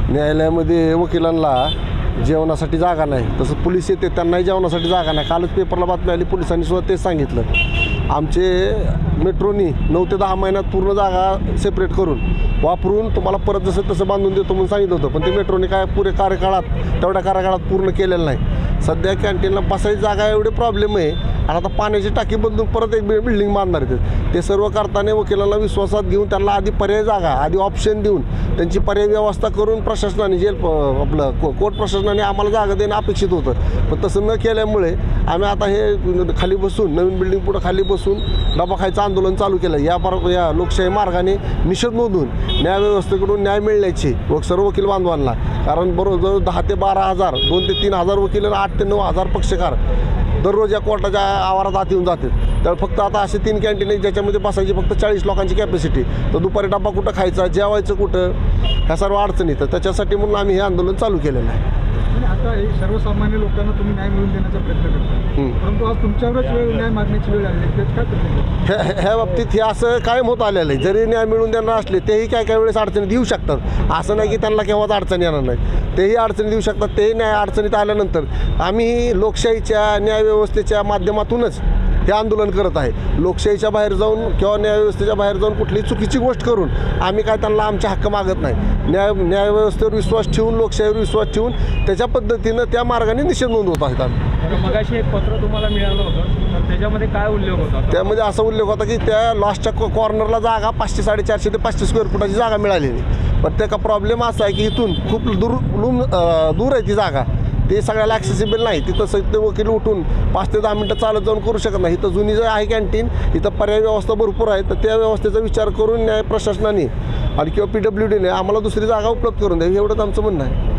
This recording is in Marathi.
न्यायालयामध्ये वकिलांना जेवणासाठी जागा नाही, तसं पोलीस येते त्यांनाही जेवणासाठी जागा नाही. कालच पेपरला बातमी आली, पोलिसांनी सुद्धा तेच सांगितलं. आमचे मेट्रोनी 9 ते 10 महिन्यात पूर्ण जागा सेपरेट करून वापरून तुम्हाला परत जसं तसं बांधून देतो म्हणून सांगितलं होतं, पण ते मेट्रोने काय पुरे कार्यकाळात तेवढ्या कार्यकाळात पूर्ण केलेलं नाही. सध्या कॅन्टीनला बसायची जागा एवढे प्रॉब्लेम आहे. आणि आता पाण्याची टाकी बदलून परत एक बिल्डिंग बांधणार आहेत. ते सर्व करताना वकिलांना विश्वासात घेऊन त्यांना आधी पर्याय जागा, आधी ऑप्शन देऊन त्यांची पर्याय व्यवस्था करून प्रशासनाने आपलं कोर्ट प्रशासनाने आम्हाला जागा देणं अपेक्षित होतं. पण तसं न केल्यामुळे आम्ही आता हे खाली बसून नवीन बिल्डिंग पुढं खाली बसून डबा खायचं आंदोलन चालू केलं. या लोकशाही मार्गाने निषेध नोंदवून न्यायव्यवस्थेकडून न्याय मिळण्याची सर्व वकील बांधवांना, कारण बरोबर 10 ते 12 हजार 2 ते 3 हजार वकील आणि 8 ते 9 हजार पक्षकार दररोज या कोर्टाच्या आवारात आत येऊन जातात. त्यामुळे फक्त आता असे 3 कॅन्टीन आहेत ज्याच्यामध्ये बसायची फक्त 40 लोकांची कॅपॅसिटी. तर दुपारी डबा कुठं खायचा, जेवायचं कुठं, ह्या सर्व अडचणी. तर त्याच्यासाठी म्हणून आम्ही हे आंदोलन चालू केलेलं आहे. आता हे सर्वसामान्य लोकांना तुम्ही न्याय मिळवून देण्याचा प्रयत्न करता, परंतु आज तुमच्यावरच न्याय मागण्याची वेळ आली आहे, काय करते? ह्या बाबतीत हे असं कायम होत आलेलं आहे. जरी न्याय मिळवून देणार असले तेही काय काय वेळेस अडचणी देऊ शकतात. असं नाही की त्यांना केव्हाच अडचणी येणार नाही, तेही अडचणी देऊ शकतात. तेही न्याय अडचणीत आल्यानंतर आम्ही लोकशाहीच्या न्यायव्यवस्थेच्या माध्यमातूनच हे आंदोलन करत आहे. लोकशाहीच्या बाहेर जाऊन किंवा न्यायव्यवस्थेच्या बाहेर जाऊन कुठलीही चुकीची गोष्ट करून आम्ही काय त्यांना आमचे हक्क मागत नाही. न्यायव्यवस्थेवर विश्वास ठेवून, लोकशाहीवर विश्वास ठेवून त्याच्या पद्धतीनं त्या मार्गाने निषेध नोंदवत आहेत आम्ही. मगाशी एक पत्र तुम्हाला मिळालं होतं, त्याच्यामध्ये काय उल्लेख होता? त्यामध्ये असा उल्लेख होता की त्या लॉसच्या कॉर्नरला जागा 500, 450 ते 500 स्क्वेअर फुटाची जागा मिळालेली. पण त्याचा प्रॉब्लेम असा आहे की इथून खूप दूर आहे ती जागा. ते सगळ्याला ॲक्सेसिबल नाही. तिथं सध्या वकील उठून 5 ते 10 मिनटं चालत जाऊन करू शकत नाही. इथं जुनी जे आहे कॅन्टीन, इथं पर्याय व्यवस्था भरपूर आहे. तर त्या व्यवस्थेचा विचार करून न्याय प्रशासनाने आणि किंवा PWDने आम्हाला दुसरी जागा उपलब्ध करून द्यावी, एवढंच आमचं म्हणणं आहे.